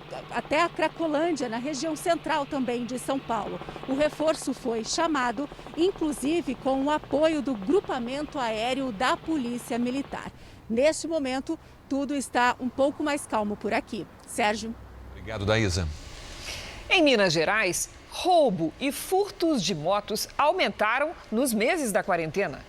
a Cracolândia, na região central também de São Paulo. O reforço foi chamado, inclusive com o apoio do grupamento aéreo da Polícia Militar. Neste momento, tudo está um pouco mais calmo por aqui. Sérgio. Obrigado, Daísa. Em Minas Gerais, roubo e furtos de motos aumentaram nos meses da quarentena.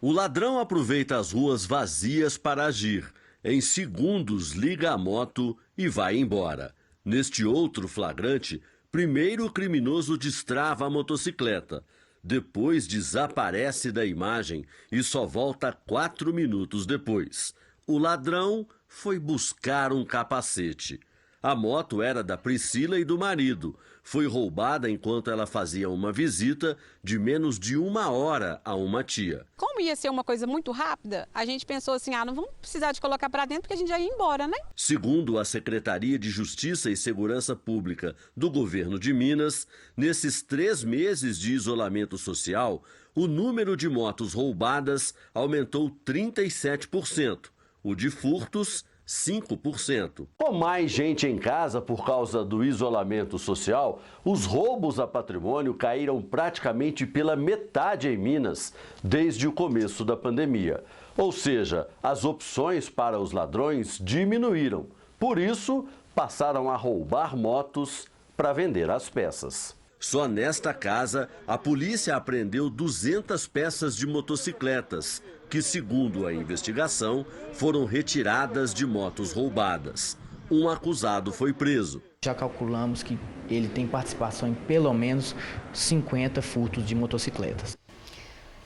O ladrão aproveita as ruas vazias para agir. Em segundos, liga a moto e vai embora. Neste outro flagrante, primeiro o criminoso destrava a motocicleta. Depois desaparece da imagem e só volta 4 minutos depois. O ladrão foi buscar um capacete. A moto era da Priscila e do marido. Foi roubada enquanto ela fazia uma visita de menos de 1 hora a uma tia. Como ia ser uma coisa muito rápida, a gente pensou assim, não vamos precisar de colocar para dentro porque a gente já ia embora, né? Segundo a Secretaria de Justiça e Segurança Pública do Governo de Minas, nesses 3 meses de isolamento social, o número de motos roubadas aumentou 37%. O de furtos, 5%. Com mais gente em casa por causa do isolamento social, os roubos a patrimônio caíram praticamente pela metade em Minas desde o começo da pandemia. Ou seja, as opções para os ladrões diminuíram. Por isso, passaram a roubar motos para vender as peças. Só nesta casa, a polícia apreendeu 200 peças de motocicletas, que, segundo a investigação, foram retiradas de motos roubadas. Um acusado foi preso. Já calculamos que ele tem participação em pelo menos 50 furtos de motocicletas.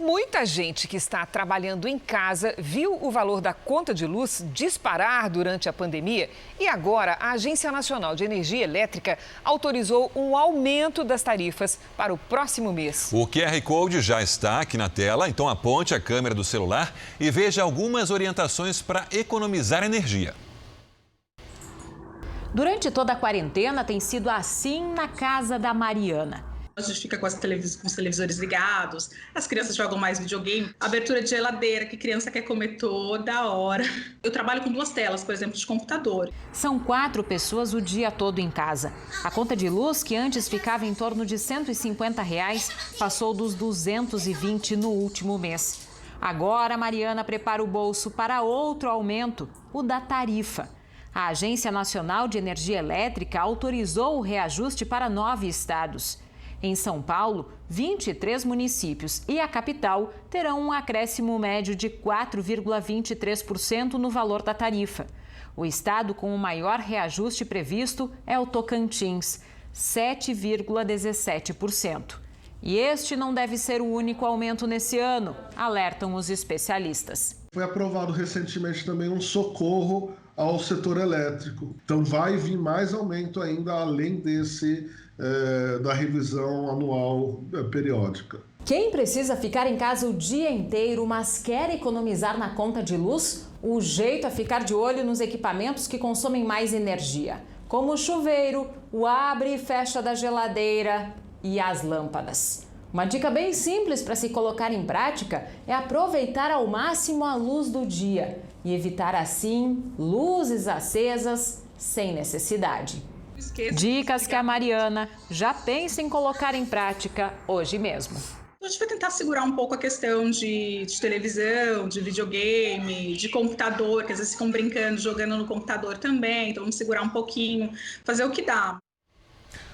Muita gente que está trabalhando em casa viu o valor da conta de luz disparar durante a pandemia e agora a Agência Nacional de Energia Elétrica autorizou um aumento das tarifas para o próximo mês. O QR Code já está aqui na tela, então aponte a câmera do celular e veja algumas orientações para economizar energia. Durante toda a quarentena tem sido assim na casa da Mariana. A gente fica com os televisores ligados, as crianças jogam mais videogame, abertura de geladeira, que criança quer comer toda hora. Eu trabalho com 2 telas, por exemplo, de computador. São 4 pessoas o dia todo em casa. A conta de luz, que antes ficava em torno de R$ 150, passou dos 220 no último mês. Agora, a Mariana prepara o bolso para outro aumento, o da tarifa. A Agência Nacional de Energia Elétrica autorizou o reajuste para 9 estados. Em São Paulo, 23 municípios e a capital terão um acréscimo médio de 4,23% no valor da tarifa. O estado com o maior reajuste previsto é o Tocantins, 7,17%. E este não deve ser o único aumento nesse ano, alertam os especialistas. Foi aprovado recentemente também um socorro ao setor elétrico. Então vai vir mais aumento ainda além desse da revisão anual periódica. Quem precisa ficar em casa o dia inteiro, mas quer economizar na conta de luz, o jeito é ficar de olho nos equipamentos que consomem mais energia, como o chuveiro, o abre e fecha da geladeira e as lâmpadas. Uma dica bem simples para se colocar em prática é aproveitar ao máximo a luz do dia e evitar assim luzes acesas sem necessidade. Dicas que a Mariana já pensa em colocar em prática hoje mesmo. A gente vai tentar segurar um pouco a questão de televisão, de videogame, de computador, que às vezes ficam brincando, jogando no computador também, então vamos segurar um pouquinho, fazer o que dá.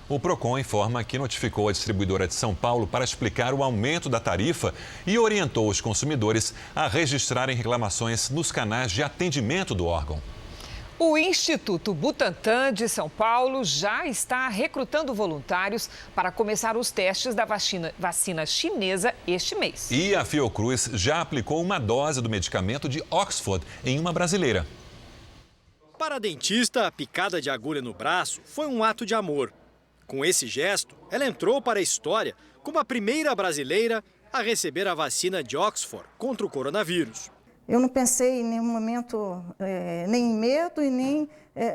O Procon informa que notificou a distribuidora de São Paulo para explicar o aumento da tarifa e orientou os consumidores a registrarem reclamações nos canais de atendimento do órgão. O Instituto Butantan de São Paulo já está recrutando voluntários para começar os testes da vacina chinesa este mês. E a Fiocruz já aplicou uma dose do medicamento de Oxford em uma brasileira. Para a dentista, a picada de agulha no braço foi um ato de amor. Com esse gesto, ela entrou para a história como a primeira brasileira a receber a vacina de Oxford contra o coronavírus. Eu não pensei em nenhum momento, nem em medo e nem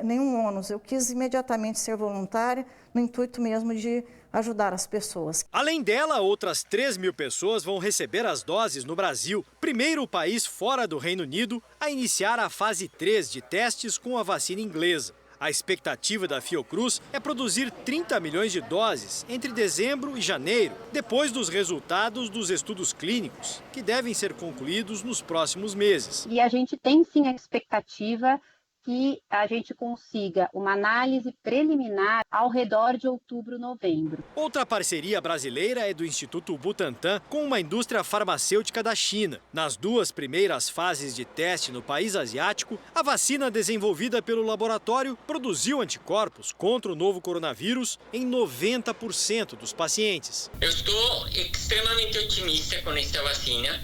nenhum ônus. Eu quis imediatamente ser voluntária, no intuito mesmo de ajudar as pessoas. Além dela, outras 3.000 pessoas vão receber as doses no Brasil, primeiro país fora do Reino Unido a iniciar a fase 3 de testes com a vacina inglesa. A expectativa da Fiocruz é produzir 30 milhões de doses entre dezembro e janeiro, depois dos resultados dos estudos clínicos, que devem ser concluídos nos próximos meses. E a gente tem sim a expectativa que a gente consiga uma análise preliminar ao redor de outubro, novembro. Outra parceria brasileira é do Instituto Butantan com uma indústria farmacêutica da China. Nas 2 primeiras fases de teste no país asiático, a vacina desenvolvida pelo laboratório produziu anticorpos contra o novo coronavírus em 90% dos pacientes. Eu estou extremamente otimista com esta vacina.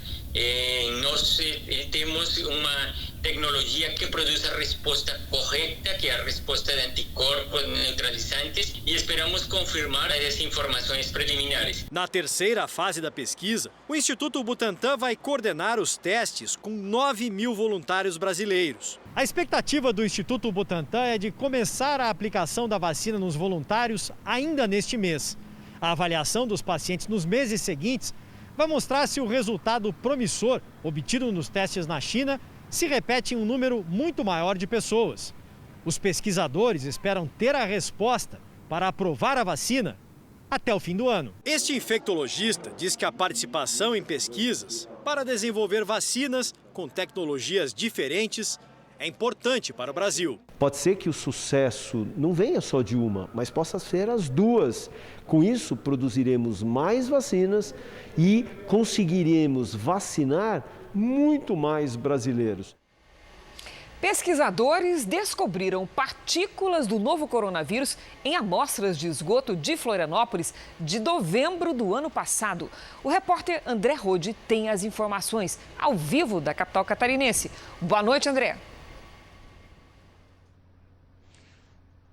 Nós temos uma tecnologia que produz a resposta correta, que é a resposta de anticorpos neutralizantes, e esperamos confirmar as informações preliminares. Na terceira fase da pesquisa, o Instituto Butantan vai coordenar os testes com 9.000 voluntários brasileiros. A expectativa do Instituto Butantan é de começar a aplicação da vacina nos voluntários ainda neste mês. A avaliação dos pacientes nos meses seguintes vai mostrar se o resultado promissor obtido nos testes na China se repete em um número muito maior de pessoas. Os pesquisadores esperam ter a resposta para aprovar a vacina até o fim do ano. Este infectologista diz que a participação em pesquisas para desenvolver vacinas com tecnologias diferentes é importante para o Brasil. Pode ser que o sucesso não venha só de uma, mas possa ser as duas. Com isso, produziremos mais vacinas e conseguiremos vacinar muito mais brasileiros. Pesquisadores descobriram partículas do novo coronavírus em amostras de esgoto de Florianópolis de novembro do ano passado. O repórter André Rode tem as informações ao vivo da capital catarinense. Boa noite, André.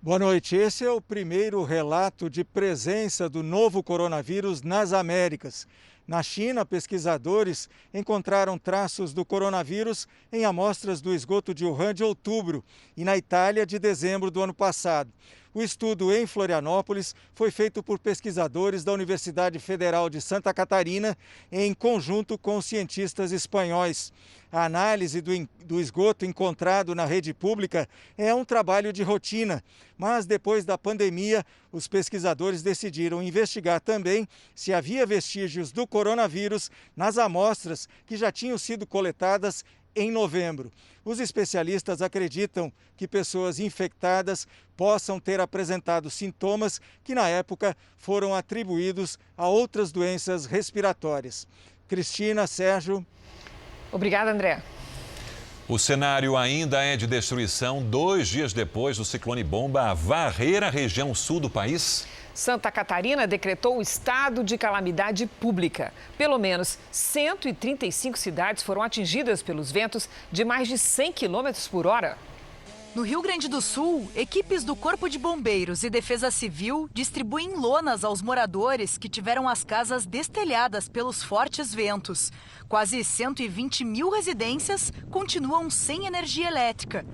Boa noite. Esse é o primeiro relato de presença do novo coronavírus nas Américas. Na China, pesquisadores encontraram traços do coronavírus em amostras do esgoto de Wuhan de outubro e na Itália de dezembro do ano passado. O estudo em Florianópolis foi feito por pesquisadores da Universidade Federal de Santa Catarina em conjunto com cientistas espanhóis. A análise do esgoto encontrado na rede pública é um trabalho de rotina, mas depois da pandemia, os pesquisadores decidiram investigar também se havia vestígios do coronavírus nas amostras que já tinham sido coletadas em novembro. Os especialistas acreditam que pessoas infectadas possam ter apresentado sintomas que, na época, foram atribuídos a outras doenças respiratórias. Cristina, Sérgio. Obrigada, André. O cenário ainda é de destruição 2 dias depois do ciclone Bomba varrer a região sul do país. Santa Catarina decretou o estado de calamidade pública. Pelo menos 135 cidades foram atingidas pelos ventos de mais de 100 km por hora. No Rio Grande do Sul, equipes do Corpo de Bombeiros e Defesa Civil distribuem lonas aos moradores que tiveram as casas destelhadas pelos fortes ventos. Quase 120 mil residências continuam sem energia elétrica.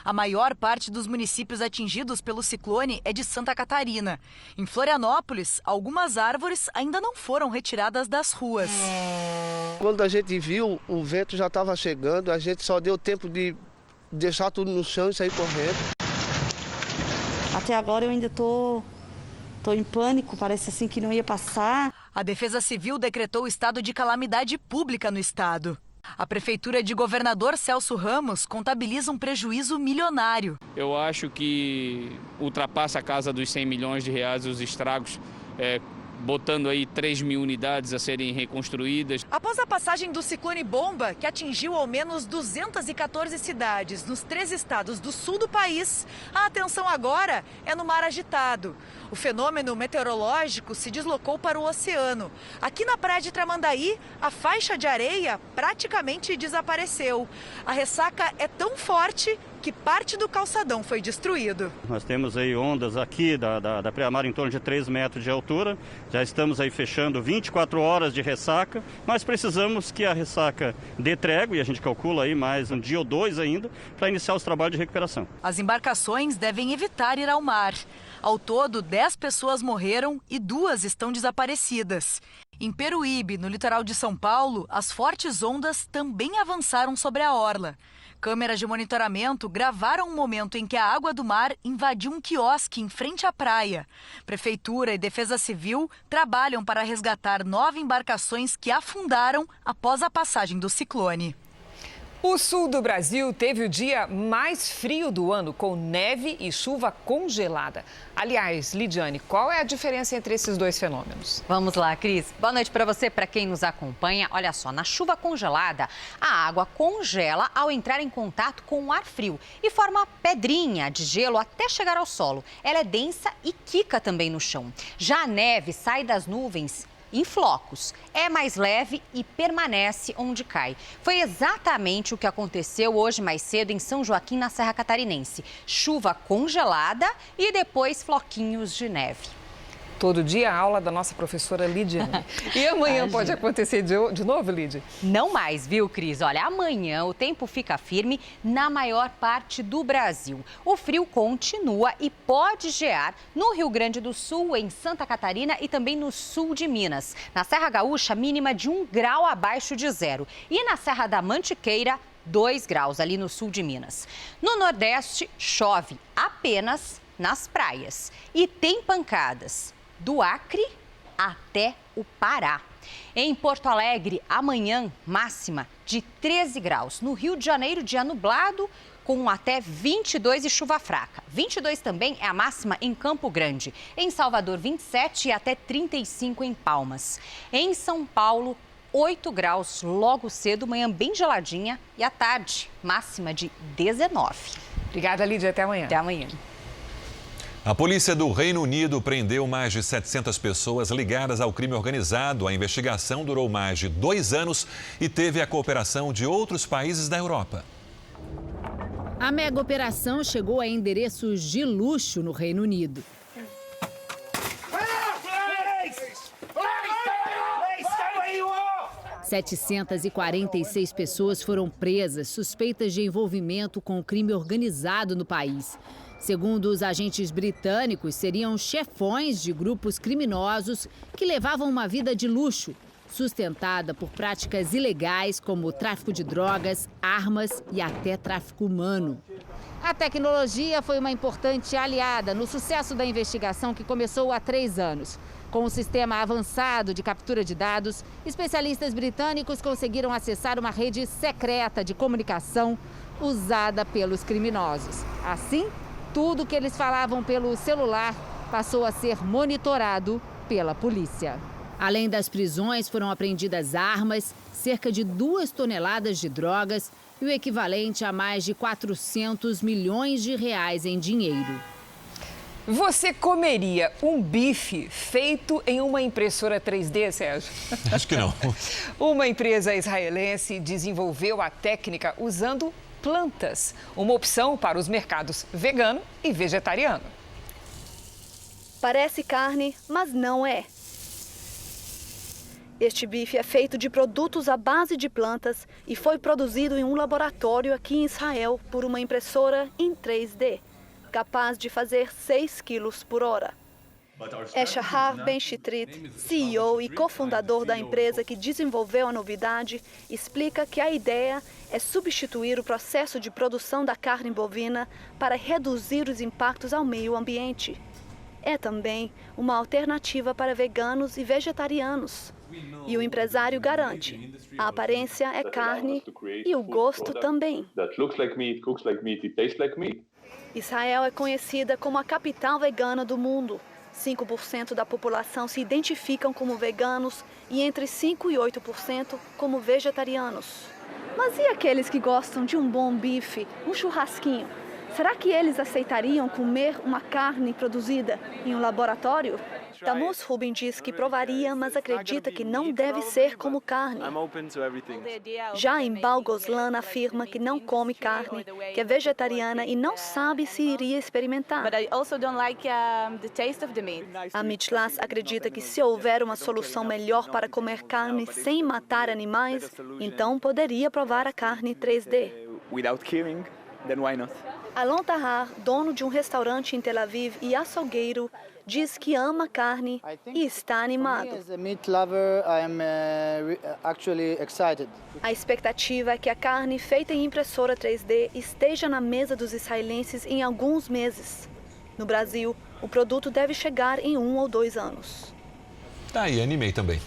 A maior parte dos municípios atingidos pelo ciclone é de Santa Catarina. Em Florianópolis, algumas árvores ainda não foram retiradas das ruas. Quando a gente viu, o vento já estava chegando, a gente só deu tempo de deixar tudo no chão e sair correndo. Até agora eu ainda tô em pânico, parece assim que não ia passar. A Defesa Civil decretou estado de calamidade pública no estado. A Prefeitura de Governador Celso Ramos contabiliza um prejuízo milionário. Eu acho que ultrapassa a casa dos 100 milhões de reais os estragos, botando aí 3 mil unidades a serem reconstruídas. Após a passagem do ciclone Bomba, que atingiu ao menos 214 cidades nos 3 estados do sul do país, a atenção agora é no mar agitado. O fenômeno meteorológico se deslocou para o oceano. Aqui na praia de Tramandaí, a faixa de areia praticamente desapareceu. A ressaca é tão forte que parte do calçadão foi destruído. Nós temos aí ondas aqui da Praia-Mar em torno de 3 metros de altura. Já estamos aí fechando 24 horas de ressaca, mas precisamos que a ressaca dê trégua e a gente calcula aí mais um dia ou 2 ainda para iniciar os trabalhos de recuperação. As embarcações devem evitar ir ao mar. Ao todo, 10 pessoas morreram e 2 estão desaparecidas. Em Peruíbe, no litoral de São Paulo, as fortes ondas também avançaram sobre a orla. Câmeras de monitoramento gravaram um momento em que a água do mar invadiu um quiosque em frente à praia. Prefeitura e Defesa Civil trabalham para resgatar 9 embarcações que afundaram após a passagem do ciclone. O sul do Brasil teve o dia mais frio do ano, com neve e chuva congelada. Aliás, Lidiane, qual é a diferença entre esses dois fenômenos? Vamos lá, Cris. Boa noite para você, para quem nos acompanha. Olha só, na chuva congelada, a água congela ao entrar em contato com o ar frio e forma pedrinha de gelo até chegar ao solo. Ela é densa e quica também no chão. Já a neve sai das nuvens em flocos, é mais leve e permanece onde cai. Foi exatamente o que aconteceu hoje mais cedo em São Joaquim, na Serra Catarinense. Chuva congelada e depois floquinhos de neve. Todo dia a aula da nossa professora Lidiane. E amanhã pode acontecer de novo, Lidia? Não mais, viu, Cris? Olha, amanhã o tempo fica firme na maior parte do Brasil. O frio continua e pode gear no Rio Grande do Sul, em Santa Catarina e também no sul de Minas. Na Serra Gaúcha, mínima de 1 grau abaixo de zero. E na Serra da Mantiqueira, 2 graus ali no sul de Minas. No Nordeste, chove apenas nas praias e tem pancadas do Acre até o Pará. Em Porto Alegre, amanhã, máxima de 13 graus. No Rio de Janeiro, dia nublado, com até 22 e chuva fraca. 22 também é a máxima em Campo Grande. Em Salvador, 27 e até 35 em Palmas. Em São Paulo, 8 graus logo cedo, manhã bem geladinha e à tarde, máxima de 19. Obrigada, Lídia. Até amanhã. Até amanhã. A polícia do Reino Unido prendeu mais de 700 pessoas ligadas ao crime organizado. A investigação durou mais de 2 anos e teve a cooperação de outros países da Europa. A mega operação chegou a endereços de luxo no Reino Unido. 746 pessoas foram presas, suspeitas de envolvimento com o crime organizado no país. Segundo os agentes britânicos, seriam chefões de grupos criminosos que levavam uma vida de luxo, sustentada por práticas ilegais como tráfico de drogas, armas e até tráfico humano. A tecnologia foi uma importante aliada no sucesso da investigação que começou há 3 anos. Com um sistema avançado de captura de dados, especialistas britânicos conseguiram acessar uma rede secreta de comunicação usada pelos criminosos. Assim, tudo que eles falavam pelo celular passou a ser monitorado pela polícia. Além das prisões, foram apreendidas armas, cerca de 2 toneladas de drogas e o equivalente a mais de 400 milhões de reais em dinheiro. Você comeria um bife feito em uma impressora 3D, Sérgio? Acho que não. Uma empresa israelense desenvolveu a técnica usando plantas, uma opção para os mercados vegano e vegetariano. Parece carne, mas não é. Este bife é feito de produtos à base de plantas e foi produzido em um laboratório aqui em Israel por uma impressora em 3D, capaz de fazer 6 quilos por hora. É Shahar Ben-Shitrit, CEO e cofundador da empresa que desenvolveu a novidade, explica que a ideia é substituir o processo de produção da carne bovina para reduzir os impactos ao meio ambiente. É também uma alternativa para veganos e vegetarianos. E o empresário garante, a aparência é carne e o gosto também. Israel é conhecida como a capital vegana do mundo. 5% da população se identificam como veganos e entre 5% e 8% como vegetarianos. Mas e aqueles que gostam de um bom bife, um churrasquinho? Será que eles aceitariam comer uma carne produzida em um laboratório? Tammuz Rubin diz que provaria, mas acredita que não deve ser como carne. Já Inbal Goslan afirma que não come carne, que é vegetariana e não sabe se iria experimentar. Amit Lass acredita que se houver uma solução melhor para comer carne sem matar animais, então poderia provar a carne 3D. Alon Tahar, dono de um restaurante em Tel Aviv e açougueiro, diz que ama carne e está animado. A expectativa é que a carne feita em impressora 3D esteja na mesa dos israelenses em alguns meses. No Brasil, o produto deve chegar em 1 ou 2 anos. Tá aí, animei também.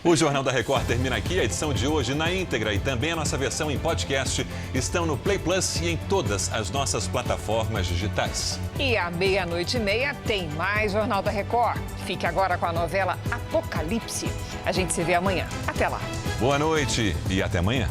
O Jornal da Record termina aqui. A edição de hoje na íntegra e também a nossa versão em podcast estão no Play Plus e em todas as nossas plataformas digitais. E à 00:30 tem mais Jornal da Record. Fique agora com a novela Apocalipse. A gente se vê amanhã. Até lá. Boa noite e até amanhã.